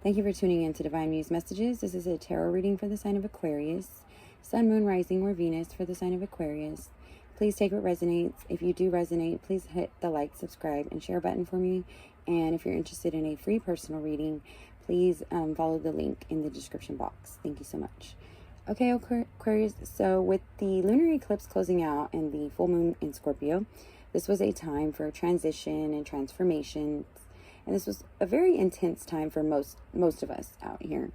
Thank you for tuning in to Divine Muse Messages. This is a tarot reading for the sign of Aquarius, Sun, Moon, Rising, or Venus for the sign of Aquarius. Please take what resonates. If you do resonate, please hit the like, subscribe, and share button for me. And if you're interested in a free personal reading, please follow the link in the description box. Thank you so much. Okay, Aquarius, so with the lunar eclipse closing out and the full moon in Scorpio, this was a time for transition and transformation. And this was a very intense time for most of us out here.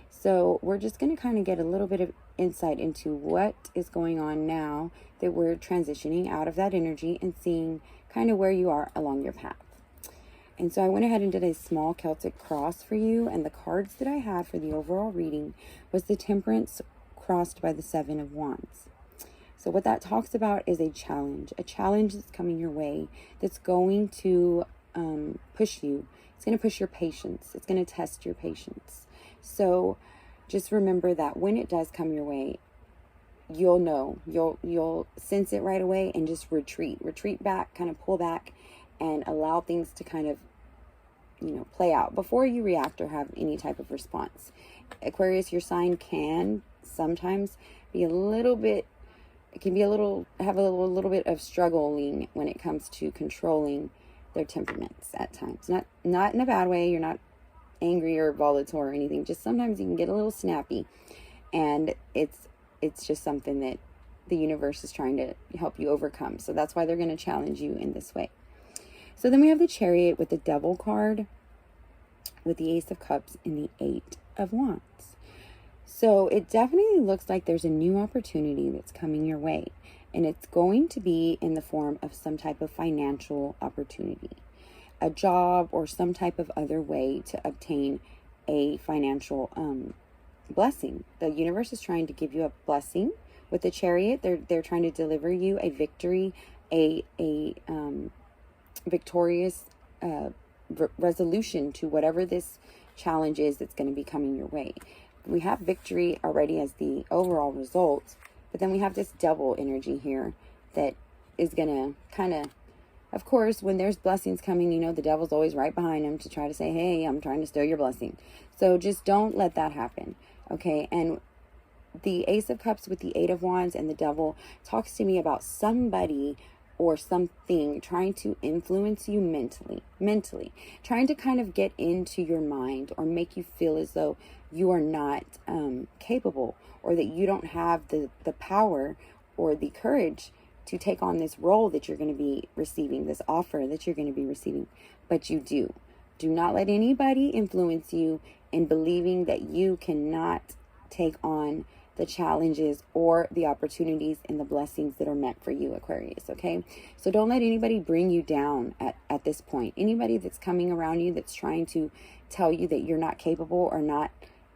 So we're just going to kind of get a little bit of insight into what is going on now that we're transitioning out of that energy and seeing kind of where you are along your path. And so I went ahead and did a small Celtic cross for you. And the cards that I had for the overall reading was the Temperance crossed by the Seven of Wands. So what that talks about is a challenge that's coming your way that's going to push you. It's going to push your patience. It's going to test your patience. So just remember that when it does come your way, you'll know, you'll sense it right away and just retreat back, kind of pull back and allow things to kind of, play out before you react or have any type of response. Aquarius, your sign can sometimes be have a little bit of struggling when it comes to controlling their temperaments at times. Not in a bad way. You're not angry or volatile or anything. Just sometimes you can get a little snappy, and it's just something that the universe is trying to help you overcome. So that's why they're going to challenge you in this way. So then we have the Chariot with the Devil card, with the Ace of Cups and the Eight of Wands. So it definitely looks like there's a new opportunity that's coming your way. And it's going to be in the form of some type of financial opportunity, a job, or some type of other way to obtain a financial blessing. The universe is trying to give you a blessing with the Chariot. They're trying to deliver you a victory, a victorious resolution to whatever this challenge is that's going to be coming your way. We have victory already as the overall result. But then we have this double energy here that is going to kind of course, when there's blessings coming, the devil's always right behind him to try to say, hey, I'm trying to steal your blessing. So just don't let that happen. Okay. And the Ace of Cups with the Eight of Wands and the Devil talks to me about somebody or something trying to influence you mentally, trying to kind of get into your mind or make you feel as though you are not capable, or that you don't have the power or the courage to take on this role that you're going to be receiving, this offer that you're going to be receiving. But you do. Do not let anybody influence you in believing that you cannot take on the challenges or the opportunities and the blessings that are meant for you, Aquarius, okay? So don't let anybody bring you down at this point. Anybody that's coming around you that's trying to tell you that you're not capable or not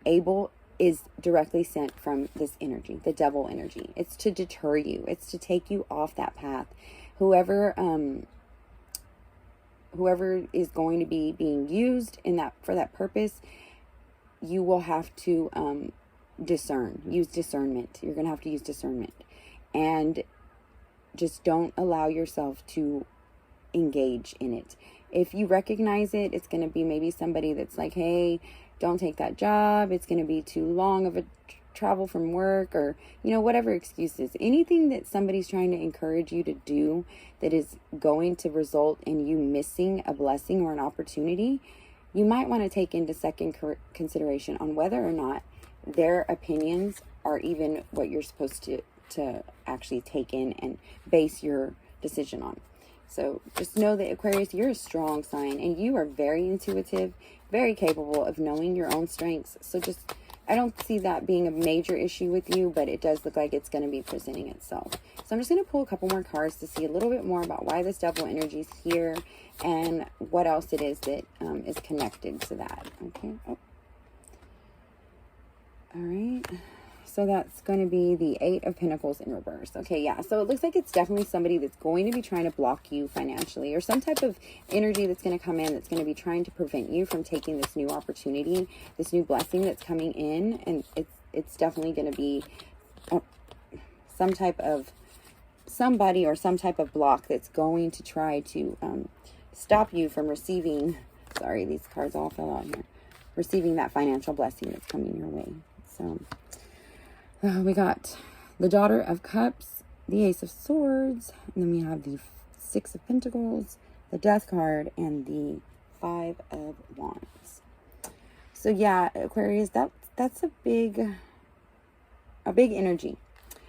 able is directly sent from this energy, the devil energy. It's to deter you. It's to take you off that path. Whoever is going to be being used for that purpose, you will have to use discernment. You're going to have to use discernment, and just don't allow yourself to engage in it. If you recognize it, it's going to be maybe somebody that's like, hey, don't take that job. It's going to be too long of a travel from work, or, whatever excuses. Anything that somebody's trying to encourage you to do that is going to result in you missing a blessing or an opportunity, you might want to take into second consideration on whether or not their opinions are even what you're supposed to actually take in and base your decision on. So just know that, Aquarius, you're a strong sign, and you are very intuitive, very capable of knowing your own strengths. So I don't see that being a major issue with you, but it does look like it's going to be presenting itself. So I'm just going to pull a couple more cards to see a little bit more about why this devil energy is here and what else it is that is connected to that. Okay. Oh. All right. So that's going to be the Eight of Pentacles in reverse. Okay, yeah. So it looks like it's definitely somebody that's going to be trying to block you financially, or some type of energy that's going to come in that's going to be trying to prevent you from taking this new opportunity, this new blessing that's coming in. And it's definitely going to be some type of somebody or some type of block that's going to try to stop you from receiving. Sorry, these cards all fell out here. receiving that financial blessing that's coming your way. So we got the Daughter of Cups, the Ace of Swords, and then we have the Six of Pentacles, the Death card, and the Five of Wands. So yeah, Aquarius, that's a big energy.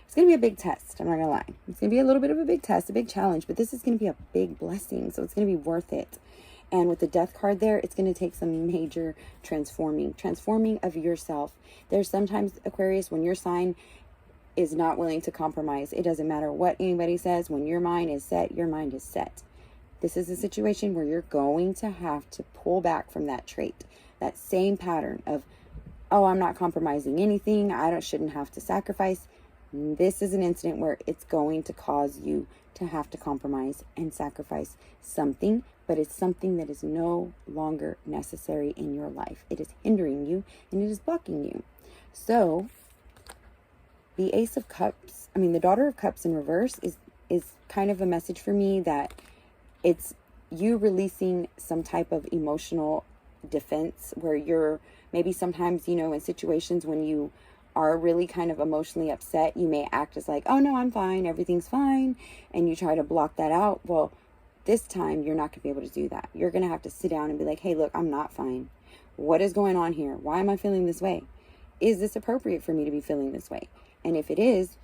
It's going to be a big test. I'm not going to lie. It's going to be a little bit of a big test, a big challenge, but this is going to be a big blessing. So it's going to be worth it. And with the Death card there, it's going to take some major transforming of yourself. There's sometimes, Aquarius, when your sign is not willing to compromise, it doesn't matter what anybody says. When your mind is set, your mind is set. This is a situation where you're going to have to pull back from that trait, that same pattern of, oh, I'm not compromising anything. Shouldn't have to sacrifice. This is an incident where it's going to cause you to have to compromise and sacrifice something, but it's something that is no longer necessary in your life. It is hindering you and it is blocking you. So the Ace of Cups, the Daughter of Cups in reverse is kind of a message for me that it's you releasing some type of emotional defense where you're maybe sometimes, in situations when you are really kind of emotionally upset, you may act as like, oh no, I'm fine, everything's fine, and you try to block that out. Well, this time you're not going to be able to do that. You're going to have to sit down and be like, hey, look, I'm not fine. What is going on here? Why am I feeling this way? Is this appropriate for me to be feeling this way? And if it is,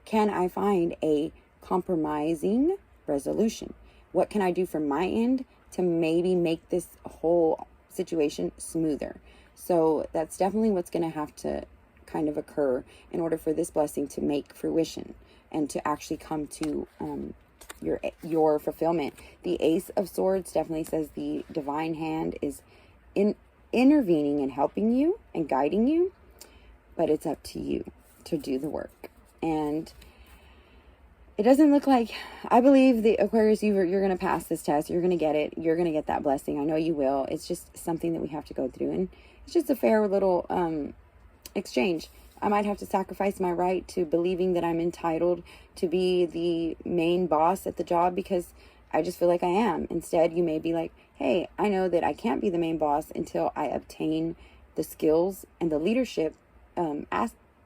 can I find a compromising resolution? What can I do from my end to maybe make this whole situation smoother? So that's definitely what's going to have to kind of occur in order for this blessing to make fruition and to actually come to your fulfillment. The Ace of Swords definitely says the divine hand is intervening and helping you and guiding you, but it's up to you to do the work. And it doesn't look like, I believe the Aquarius, you're going to pass this test. You're going to get it. You're going to get that blessing. I know you will. It's just something that we have to go through. And it's just a fair little exchange. I might have to sacrifice my right to believing that I'm entitled to be the main boss at the job because I just feel like I am. Instead, you may be like, hey, I know that I can't be the main boss until I obtain the skills and the leadership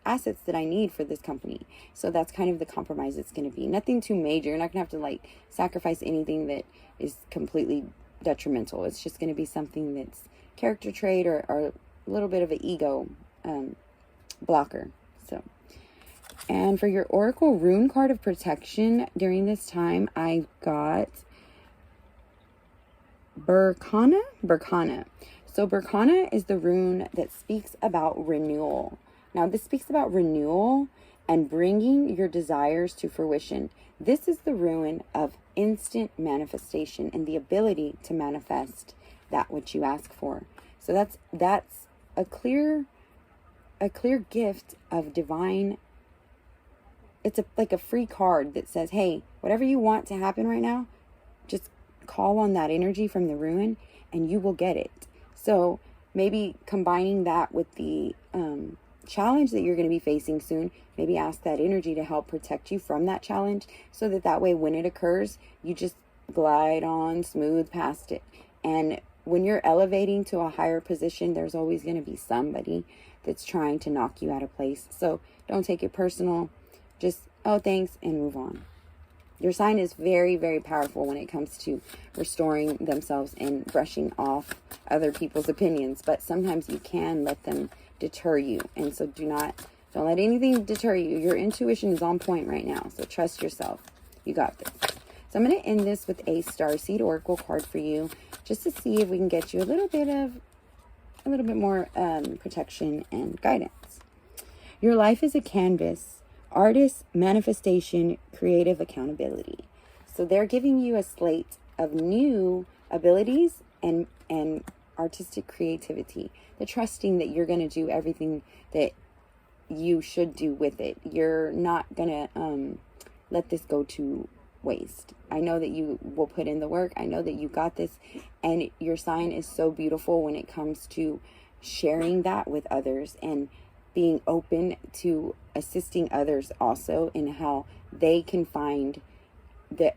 assets that I need for this company. So that's kind of the compromise it's going to be. Nothing too major. You're not going to have to sacrifice anything that is completely detrimental. It's just going to be something that's character trait or a little bit of an ego blocker. So, and for your Oracle rune card of protection during this time, I've got Berkana. So Berkana is the rune that speaks about renewal. Now this speaks about renewal and bringing your desires to fruition. This is the rune of instant manifestation and the ability to manifest that which you ask for. So that's a clear gift of divine. It's like a free card that says, hey, whatever you want to happen right now, just call on that energy from the rune and you will get it. So maybe combining that with the challenge that you're going to be facing soon, maybe ask that energy to help protect you from that challenge so that way when it occurs, you just glide on smooth past it. And when you're elevating to a higher position, there's always going to be somebody that's trying to knock you out of place. So don't take it personal. Just, oh, thanks, and move on. Your sign is very, very powerful when it comes to restoring themselves and brushing off other people's opinions. But sometimes you can let them deter you. And so don't let anything deter you. Your intuition is on point right now. So trust yourself. You got this. So I'm going to end this with a Starseed Oracle card for you, just to see if we can get you a little bit more protection and guidance. Your life is a canvas. Artist, manifestation, creative accountability. So they're giving you a slate of new abilities and artistic creativity. They're trusting that you're going to do everything that you should do with it. You're not going to let this go to waste. I know that you will put in the work. I know that you got this. And your sign is so beautiful when it comes to sharing that with others and being open to assisting others also in how they can find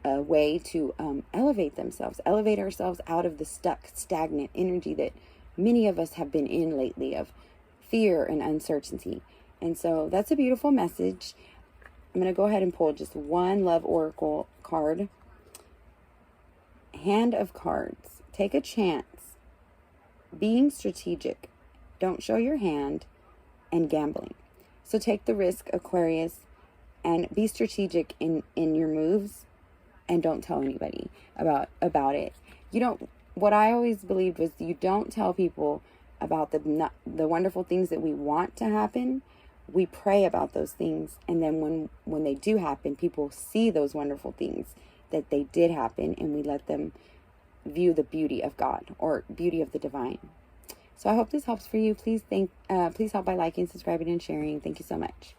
a way to elevate themselves, elevate ourselves out of the stuck, stagnant energy that many of us have been in lately, of fear and uncertainty. And so that's a beautiful message. I'm going to go ahead and pull just one love oracle card. Hand of Cards. Take a chance. Being strategic. Don't show your hand. And gambling. So take the risk, Aquarius, and be strategic in your moves, and don't tell anybody about it. What I always believed was, you don't tell people about the wonderful things that we want to happen. We pray about those things, and then when they do happen, people see those wonderful things that they did happen, and we let them view the beauty of God, or beauty of the divine. So I hope this helps for you. Please help by liking, subscribing, and sharing. Thank you so much.